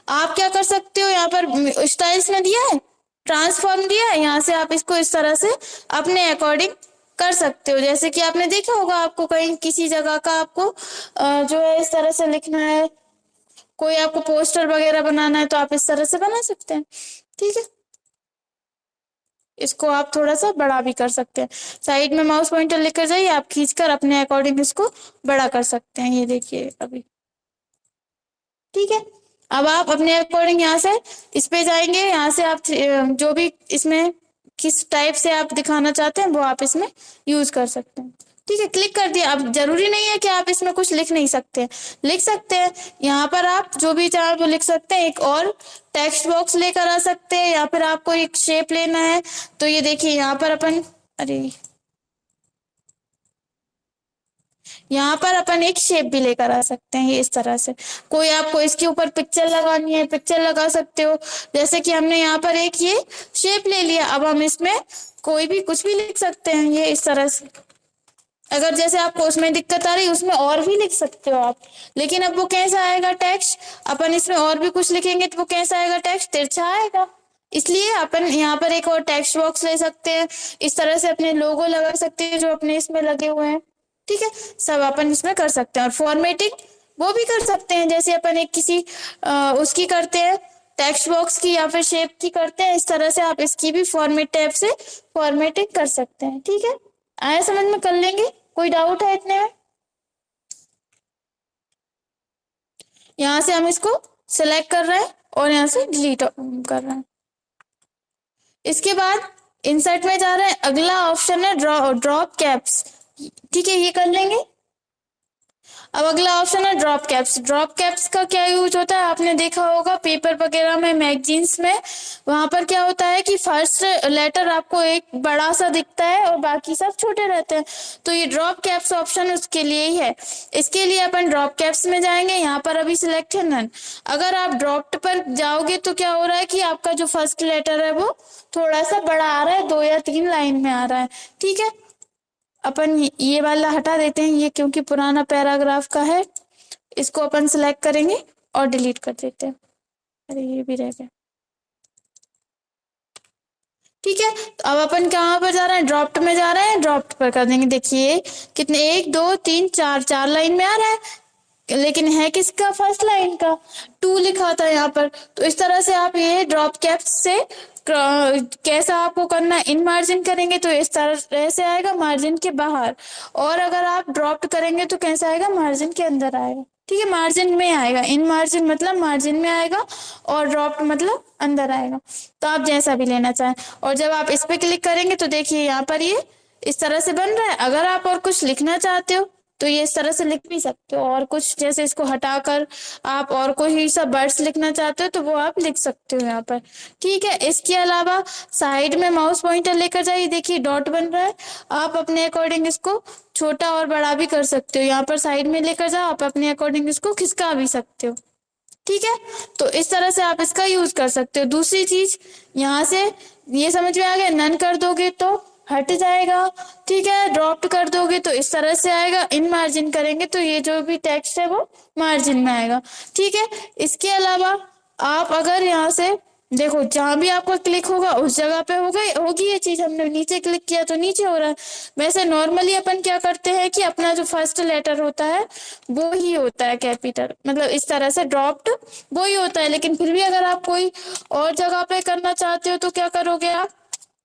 आप क्या कर सकते हो, यहाँ पर स्टाइल्स में दिया है, ट्रांसफॉर्म दिया है, यहाँ से आप इसको इस तरह से अपने अकॉर्डिंग कर सकते हो। जैसे कि आपने देखा होगा, आपको कहीं किसी जगह का आपको जो है इस तरह से लिखना है, कोई आपको पोस्टर वगैरह बनाना है तो आप इस तरह से बना सकते हैं। ठीक है, इसको आप थोड़ा सा बड़ा भी कर सकते हैं। साइड में माउस पॉइंटर लेकर जाइए, आप खींचकर अपने अकॉर्डिंग इसको बड़ा कर सकते हैं। ये देखिए अभी। ठीक है, अब आप अपने अकॉर्डिंग यहाँ से इस पे जाएंगे, यहाँ से आप जो भी इसमें किस टाइप से आप दिखाना चाहते हैं वो आप इसमें यूज कर सकते हैं। ठीक है, क्लिक कर दिया। अब जरूरी नहीं है कि आप इसमें कुछ लिख नहीं सकते, लिख सकते हैं। यहाँ पर आप जो भी चाहे वो लिख सकते हैं। एक और टेक्स्ट बॉक्स लेकर आ सकते हैं, या फिर आपको एक शेप लेना है तो ये देखिए यहाँ पर अपन, अरे यहाँ पर अपन एक शेप भी लेकर आ सकते हैं। ये इस तरह से कोई आपको इसके ऊपर पिक्चर लगानी है, पिक्चर लगा सकते हो। जैसे कि हमने यहाँ पर एक ये शेप ले लिया, अब हम इसमें कोई भी कुछ भी लिख सकते हैं। ये इस तरह से, अगर जैसे आपको उसमें दिक्कत आ रही है उसमें और भी लिख सकते हो आप, लेकिन अब वो कैसा आएगा टेक्स्ट, अपन इसमें और भी कुछ लिखेंगे तो वो कैसा आएगा टेक्स्ट, तिरछा आएगा। इसलिए अपन यहाँ पर एक और टेक्स्ट बॉक्स ले सकते हैं, इस तरह से अपने लोगो लगा सकते हैं जो अपने इसमें लगे हुए हैं। ठीक है, सब अपन इसमें कर सकते हैं। और फॉर्मेटिंग वो भी कर सकते हैं, जैसे अपन एक किसी उसकी करते हैं, टेक्स्ट बॉक्स की या फिर शेप की करते हैं, इस तरह से आप इसकी भी फॉर्मेट टैब से फॉर्मेटिंग कर सकते हैं। ठीक है, आया समझ में, कर लेंगे। कोई डाउट है इतने में? यहाँ से हम इसको सिलेक्ट कर रहे हैं और यहाँ से डिलीट कर रहे हैं। इसके बाद इंसर्ट में जा रहे हैं, अगला ऑप्शन है ड्रॉप कैप्स। ठीक है, ये कर लेंगे। अब अगला ऑप्शन है ड्रॉप कैप्स। ड्रॉप कैप्स का क्या यूज होता है, आपने देखा होगा पेपर वगैरह में, मैगजीन्स में, वहां पर क्या होता है कि फर्स्ट लेटर आपको एक बड़ा सा दिखता है और बाकी सब छोटे रहते हैं। तो ये ड्रॉप कैप्स ऑप्शन उसके लिए ही है। इसके लिए अपन ड्रॉप कैप्स में जाएंगे, यहाँ पर अभी सिलेक्ट है नन। अगर आप ड्रॉप्ड पर जाओगे तो क्या हो रहा है कि आपका जो फर्स्ट लेटर है वो थोड़ा सा बड़ा आ रहा है, 2 या 3 लाइन में आ रहा है। ठीक है, अपन ये वाला हटा देते हैं, ये क्योंकि पुराना पैराग्राफ का है। इसको अपन सिलेक्ट करेंगे और डिलीट कर देते हैं। अरे ये भी रह गया। ठीक है, तो अब अपन कहाँ पर जा रहे हैं, ड्रॉप्ड में जा रहे हैं, ड्रॉप्ड पर कर देंगे। देखिए कितने, 1 2 3 4, 4 लाइन में आ रहा है, लेकिन है किसका, फर्स्ट लाइन का। 2 लिखा था यहाँ पर। तो इस तरह से आप ये ड्रॉप कैप्स से कैसा आपको करना, इन मार्जिन करेंगे तो इस तरह से आएगा मार्जिन के बाहर, और अगर आप ड्रॉप करेंगे तो कैसा आएगा, मार्जिन के अंदर आएगा। ठीक है, मार्जिन में आएगा, इन मार्जिन मतलब मार्जिन में आएगा, और ड्रॉप मतलब अंदर आएगा। तो आप जैसा भी लेना चाहें। और जब आप इस पे क्लिक करेंगे तो देखिए यहाँ पर ये इस तरह से बन रहा है। अगर आप और कुछ लिखना चाहते हो तो ये इस तरह से लिख भी सकते हो, और कुछ जैसे इसको हटाकर आप और कोई सा वर्ड्स लिखना चाहते हो तो वो आप लिख सकते हो यहाँ पर। ठीक है, इसके अलावा साइड में माउस पॉइंटर लेकर जाइए, देखिए डॉट बन रहा है। आप अपने अकॉर्डिंग इसको छोटा और बड़ा भी कर सकते हो। यहाँ पर साइड में लेकर जाओ, आप अपने अकॉर्डिंग इसको खिसका भी सकते हो। ठीक है, तो इस तरह से आप इसका यूज कर सकते हो। दूसरी चीज, यहाँ से ये समझ में आ गया, नन कर दोगे तो हट जाएगा। ठीक है, ड्रॉप कर दोगे तो इस तरह से आएगा, इन मार्जिन करेंगे तो ये जो भी टेक्स्ट है वो मार्जिन में आएगा। ठीक है, इसके अलावा आप अगर यहाँ से देखो, जहां भी आपका क्लिक होगा उस जगह पे होगी ये चीज। हमने नीचे क्लिक किया तो नीचे हो रहा है। वैसे नॉर्मली अपन क्या करते हैं कि अपना जो फर्स्ट लेटर होता है वो ही होता है कैपिटल, मतलब इस तरह से ड्रॉप्ड वो ही होता है। लेकिन फिर भी अगर आप कोई और जगह पे करना चाहते हो तो क्या करोगे, आप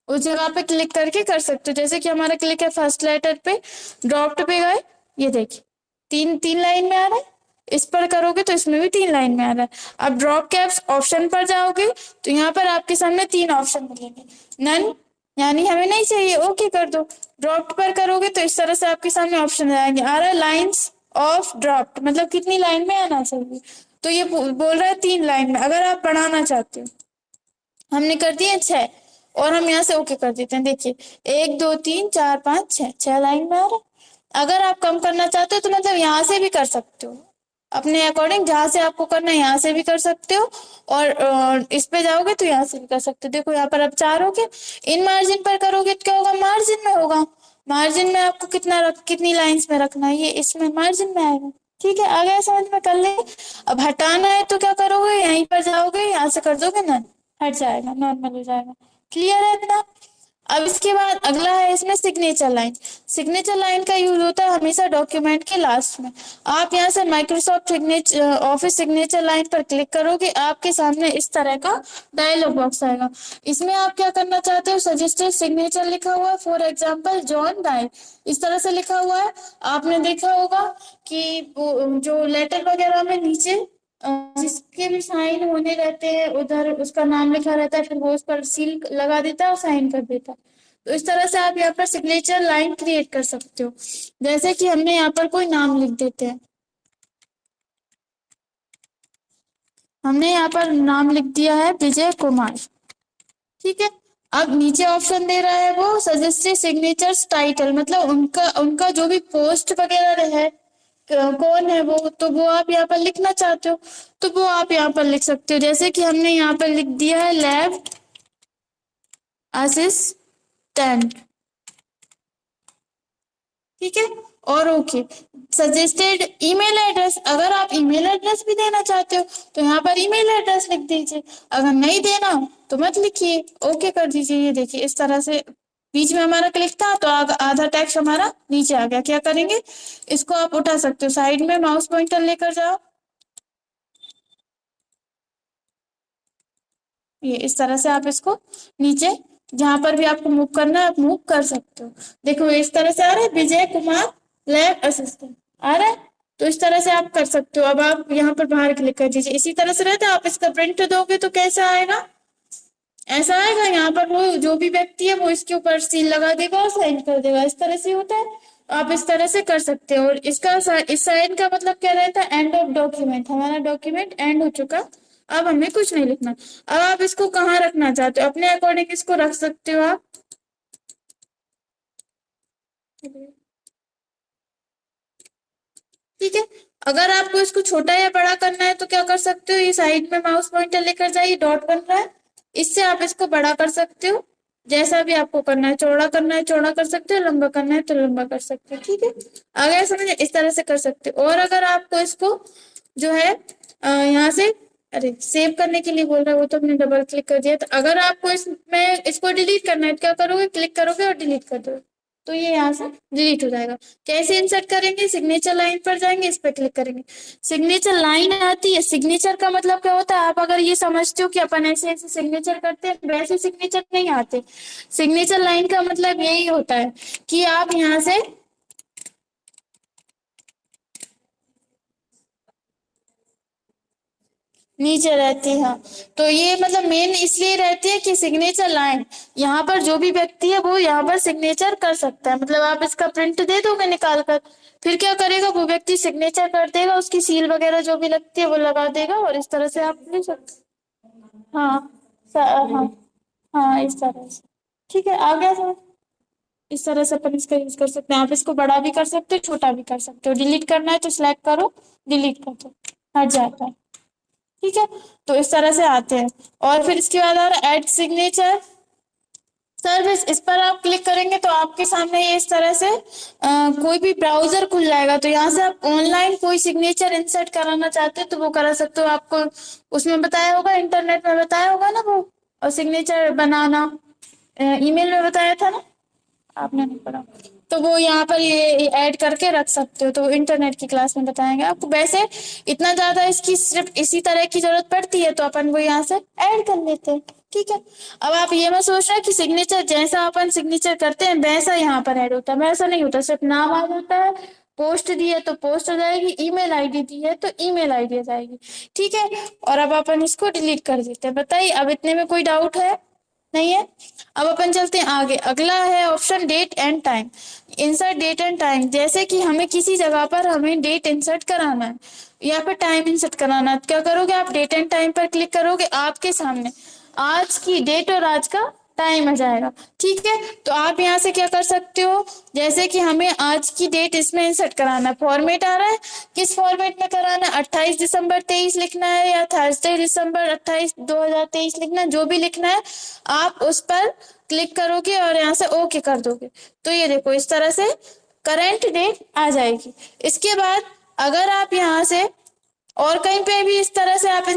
उस जगह पे क्लिक करके कर सकते हो। जैसे कि हमारा क्लिक है फर्स्ट लेटर पे, ड्रॉप्ड पे गए, ये देखिए 3 लाइन में आ रहा है। इस पर करोगे तो इसमें भी 3 लाइन में आ रहा है। अब ड्रॉप कैप्स ऑप्शन पर जाओगे तो यहाँ पर आपके सामने 3 ऑप्शन मिलेंगे। नन यानी हमें नहीं चाहिए, ओके कर दो। ड्रॉप पर करोगे तो इस तरह से आपके सामने ऑप्शन आएंगे, आ रहा है लाइन्स ऑफ ड्रॉप्ड, मतलब कितनी लाइन में आना चाहिए। तो ये बोल रहा है 3 लाइन में। अगर आप बढ़ाना चाहते हो, हमने कर दिए 6, और हम यहाँ से ओके कर देते हैं। देखिए 1 2 3 4 5 6, 6 लाइन में आ रहा है। अगर आप कम करना चाहते हो तो मतलब यहाँ से भी कर सकते हो, अपने अकॉर्डिंग जहां से आपको करना है यहाँ से भी कर सकते हो, और इस पे जाओगे तो यहाँ से भी कर सकते हो। देखो यहाँ पर अब 4 हो गए। इन मार्जिन पर करोगे तो क्या होगा, मार्जिन में होगा। मार्जिन में आपको कितनी लाइंस में रखना है, ये इसमें मार्जिन में आएगा। ठीक है, आ गया समझ में? कर ले। अब हटाना है तो क्या करोगे, यहीं पर जाओगे, यहाँ से कर दोगे ना, हट जाएगा, नॉर्मल हो जाएगा। क्लियर है इतना? अब इसके बाद अगला है इसमें सिग्नेचर लाइन। सिग्नेचर लाइन का यूज होता है हमेशा डॉक्यूमेंट के लास्ट में। आप यहाँ से Microsoft signature office signature line पर क्लिक करोगे, आपके सामने इस तरह का डायलॉग बॉक्स आएगा। इसमें आप क्या करना चाहते हो, सजेस्टेड सिग्नेचर लिखा हुआ है, फॉर एग्जाम्पल जॉन डाई, इस तरह से लिखा हुआ है। आपने देखा होगा कि जो लेटर वगैरह में नीचे जिसके भी साइन होने रहते हैं उधर उसका नाम लिखा रहता है, फिर वो उस पर सील लगा देता है और साइन कर देता है। तो इस तरह से आप यहाँ पर सिग्नेचर लाइन क्रिएट कर सकते हो। जैसे कि हमने यहाँ पर कोई नाम लिख देते हैं, हमने यहाँ पर नाम लिख दिया है विजय कुमार। ठीक है, अब नीचे ऑप्शन दे रहा है वो सजेस्टेड सिग्नेचर्स टाइटल, मतलब उनका उनका जो भी पोस्ट वगैरह है, कौन है वो, तो वो आप यहाँ पर लिखना चाहते हो तो वो आप यहाँ पर लिख सकते हो। जैसे कि हमने यहाँ पर लिख दिया है लैब असिस्टेंट। ठीक है, और ओके। सजेस्टेड ईमेल एड्रेस, अगर आप ईमेल एड्रेस भी देना चाहते हो तो यहाँ पर ईमेल एड्रेस लिख दीजिए, अगर नहीं देना तो मत लिखिए, ओके कर दीजिए। ये देखिए इस तरह से बीच में हमारा क्लिक था तो आधा टेक्स्ट हमारा नीचे आ गया। क्या करेंगे, इसको आप उठा सकते हो, साइड में माउस पॉइंटर लेकर जाओ, ये इस तरह से आप इसको नीचे जहां पर भी आपको मूव करना है आप मूव कर सकते हो। देखो इस तरह से आ रहा है विजय कुमार लैब असिस्टेंट, आ रहा है। तो इस तरह से आप कर सकते हो। अब आप यहाँ पर बाहर क्लिक कर दीजिए, इसी तरह से रहता है। आप इसका प्रिंट दोगे तो कैसा आएगा, ऐसा आएगा। यहाँ पर वो जो भी व्यक्ति है वो इसके ऊपर सील लगा देगा और साइन कर देगा, इस तरह से होता है। आप इस तरह से कर सकते हो। और इसका इस साइन का मतलब क्या रहता है, एंड ऑफ डॉक्यूमेंट, हमारा डॉक्यूमेंट एंड हो चुका, अब हमें कुछ नहीं लिखना। अब आप इसको कहाँ रखना चाहते हो, अपने अकॉर्डिंग इसको रख सकते हो आप। ठीक है, अगर आपको इसको छोटा या बड़ा करना है तो क्या कर सकते हो, ये साइड में माउस पॉइंटर लेकर जाइए, डॉट बन रहा है, इससे आप इसको बड़ा कर सकते हो। जैसा भी आपको करना है, चौड़ा करना है चौड़ा कर सकते हो, लंबा करना है तो लंबा कर सकते हो। ठीक है, अगर समझे, इस तरह से कर सकते हो। और अगर आपको इसको जो है यहाँ से, अरे सेव करने के लिए बोल रहा है वो तो हमने डबल क्लिक कर दिया। तो अगर आपको इसमें इसको डिलीट करना है तो क्या करोगे, क्लिक करोगे और डिलीट कर दोगे, तो ये यहाँ से डिलीट हो जाएगा। कैसे इंसर्ट करेंगे, सिग्नेचर लाइन पर जाएंगे, इस पर क्लिक करेंगे, सिग्नेचर लाइन आती है। सिग्नेचर का मतलब क्या होता है, आप अगर ये समझते हो कि अपन ऐसे ऐसे सिग्नेचर करते हैं, वैसे सिग्नेचर नहीं आते। सिग्नेचर लाइन का मतलब यही होता है कि आप यहाँ से नीचे रहती है। तो ये मतलब मेन इसलिए रहती है कि सिग्नेचर लाइन, यहाँ पर जो भी व्यक्ति है वो यहाँ पर सिग्नेचर कर सकता है। मतलब आप इसका प्रिंट दे दोगे निकाल कर, फिर क्या करेगा वो व्यक्ति सिग्नेचर कर देगा, उसकी सील वगैरह जो भी लगती है वो लगा देगा और इस तरह से आप ले सकते। हाँ हाँ हाँ, इस तरह से। ठीक है, आ गया समझ? इस तरह से अपन इसका यूज कर सकते हैं। आप इसको बड़ा भी कर सकते हो, छोटा भी कर सकते हो। डिलीट करना है तो सिलेक्ट करो, डिलीट कर दो, हट जाता है। ठीक है, तो इस तरह से आते हैं। और फिर इसके बाद आ रहा है ऐड सिग्नेचर सर्विस, इस पर आप क्लिक करेंगे तो आपके सामने ये इस तरह से कोई भी ब्राउजर खुल जाएगा। तो यहाँ से आप ऑनलाइन कोई सिग्नेचर इंसर्ट कराना चाहते हो तो वो करा सकते हो। आपको उसमें बताया होगा, इंटरनेट में बताया होगा ना वो, और सिग्नेचर बनाना ईमेल में बताया था ना, आपने नहीं पढ़ा तो वो यहाँ पर ये ऐड करके रख सकते हो। तो इंटरनेट की क्लास में बताएंगे आपको। वैसे इतना ज्यादा इसकी सिर्फ इसी तरह की जरूरत पड़ती है तो अपन वो यहाँ से ऐड कर लेते हैं। ठीक है, अब आप ये मत सोच रहे कि सिग्नेचर जैसा अपन सिग्नेचर करते हैं वैसा यहाँ पर ऐड होता है, वैसा नहीं होता। सिर्फ नाम आ जाता है, पोस्ट दी है तो पोस्ट हो जाएगी, ईमेल आईडी दी है तो ईमेल आईडी आ जाएगी। ठीक है, और अब अपन इसको डिलीट कर देते हैं। बताइए अब इतने में कोई डाउट है, नहीं है? अब अपन चलते हैं आगे। अगला है option date and time, insert date and time. जैसे कि हमें किसी जगह पर हमें डेट इंसर्ट कराना है या फिर टाइम इंसर्ट कराना है, तो क्या करोगे, आप डेट एंड टाइम पर क्लिक करोगे, आपके सामने आज की डेट और आज का टाइम आ जाएगा। ठीक है, तो आप यहाँ से क्या कर सकते हो, जैसे कि हमें आज की डेट इसमें इंसर्ट कराना है, फॉर्मेट आ रहा है, किस फॉर्मेट में कराना है, 28 दिसंबर 23 लिखना है या थर्सडे दिसंबर 28 2023 लिखना है, जो भी लिखना है आप उस पर क्लिक करोगे और यहाँ से ओके कर दोगे। तो ये देखो इस तरह से करंट डेट आ जाएगी। इसके बाद अगर आप यहाँ से और कहीं पे भी इस तरह से आप